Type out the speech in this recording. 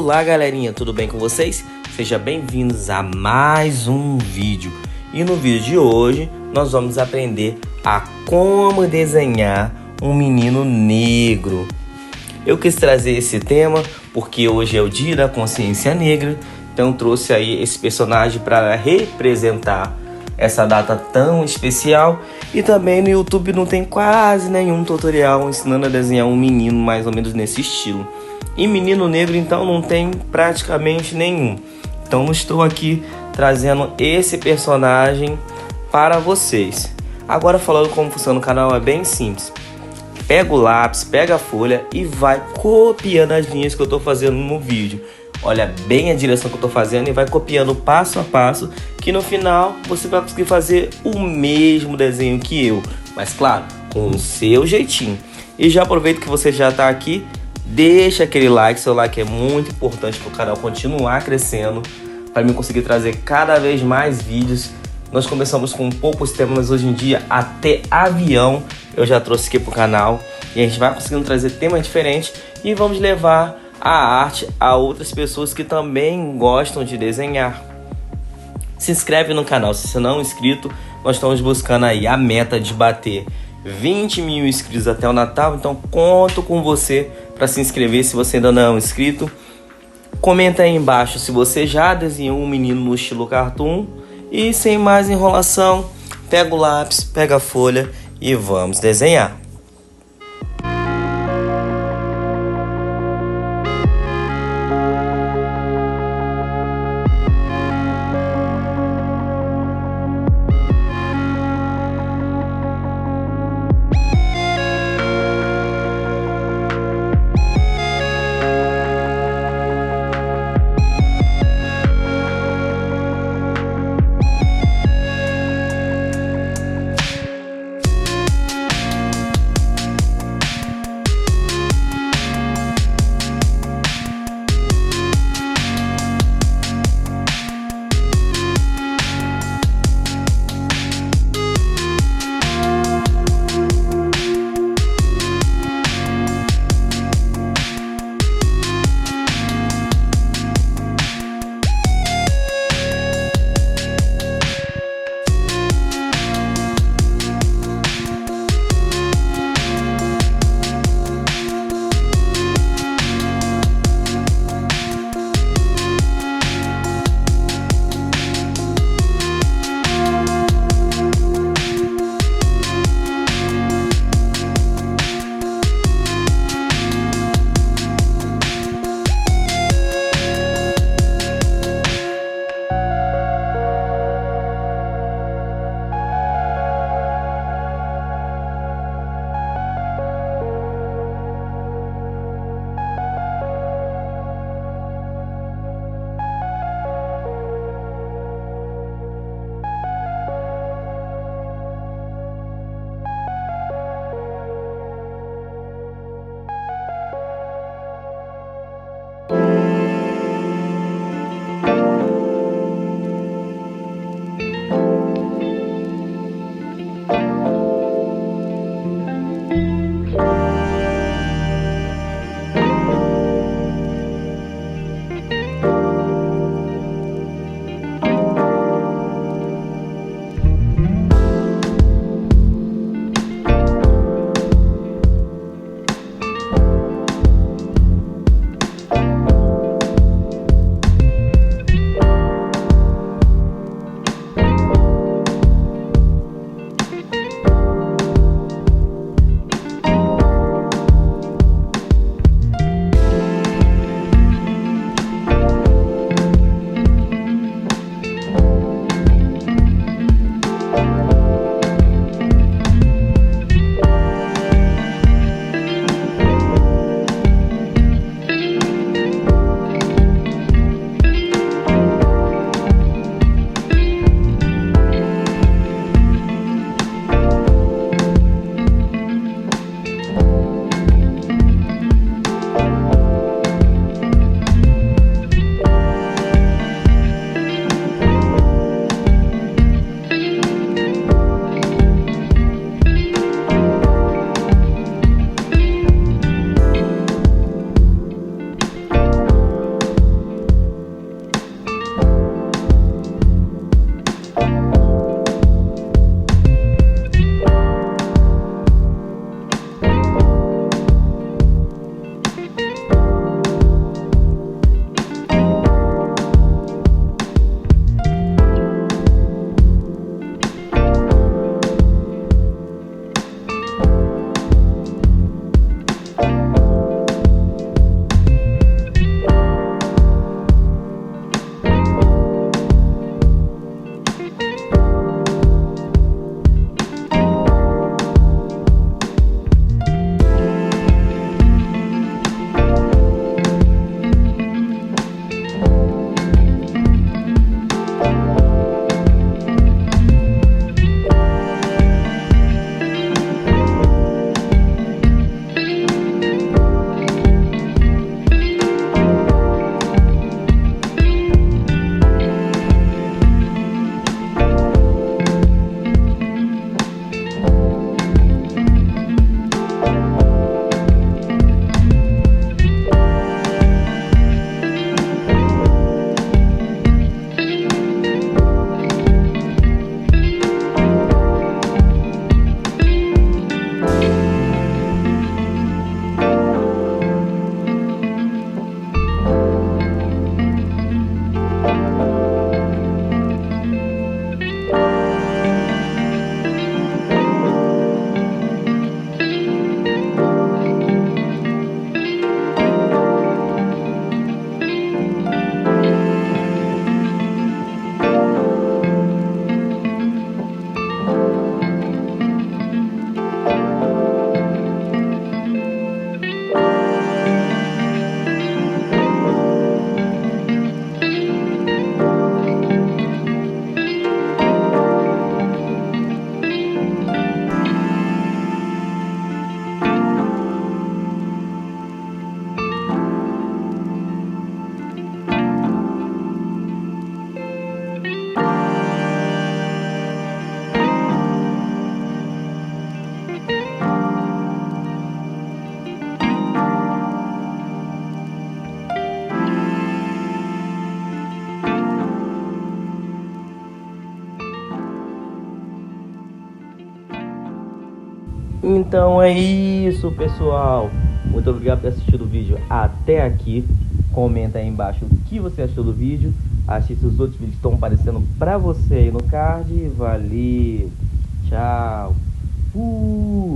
Olá galerinha, tudo bem com vocês? Sejam bem-vindos a mais um vídeo. E no vídeo de hoje nós vamos aprender a como desenhar um menino negro. Eu quis trazer esse tema porque hoje é o dia da consciência negra, então trouxe aí esse personagem para representar essa data tão especial. E também no YouTube não tem quase nenhum tutorial ensinando a desenhar um menino mais ou menos nesse estilo. E menino negro então não tem praticamente nenhum. Então estou aqui trazendo esse personagem para vocês. Agora falando como funciona o canal é bem simples. Pega o lápis, pega a folha e vai copiando as linhas que eu estou fazendo no vídeo. Olha bem a direção que eu estou fazendo e vai copiando passo a passo, que no final você vai conseguir fazer o mesmo desenho que eu, mas claro, com o seu jeitinho. E já aproveito que você já está aqui, deixa aquele like, seu like é muito importante para o canal continuar crescendo, para mim conseguir trazer cada vez mais vídeos. Nós começamos com poucos temas, mas hoje em dia até avião eu já trouxe aqui para o canal, e a gente vai conseguindo trazer temas diferentes e vamos levar a arte a outras pessoas que também gostam de desenhar. Se inscreve no canal se você não é inscrito. Nós estamos buscando aí a meta de bater 20 mil inscritos até o Natal, então conto com você para se inscrever se você ainda não é inscrito. Comenta aí embaixo se você já desenhou um menino no estilo cartoon. E sem mais enrolação, pega o lápis, pega a folha e vamos desenhar. Então é isso, pessoal. Muito obrigado por ter assistido o vídeo até aqui. Comenta aí embaixo o que você achou do vídeo. Assista os outros vídeos que estão aparecendo pra você aí no card. Valeu, tchau, fui.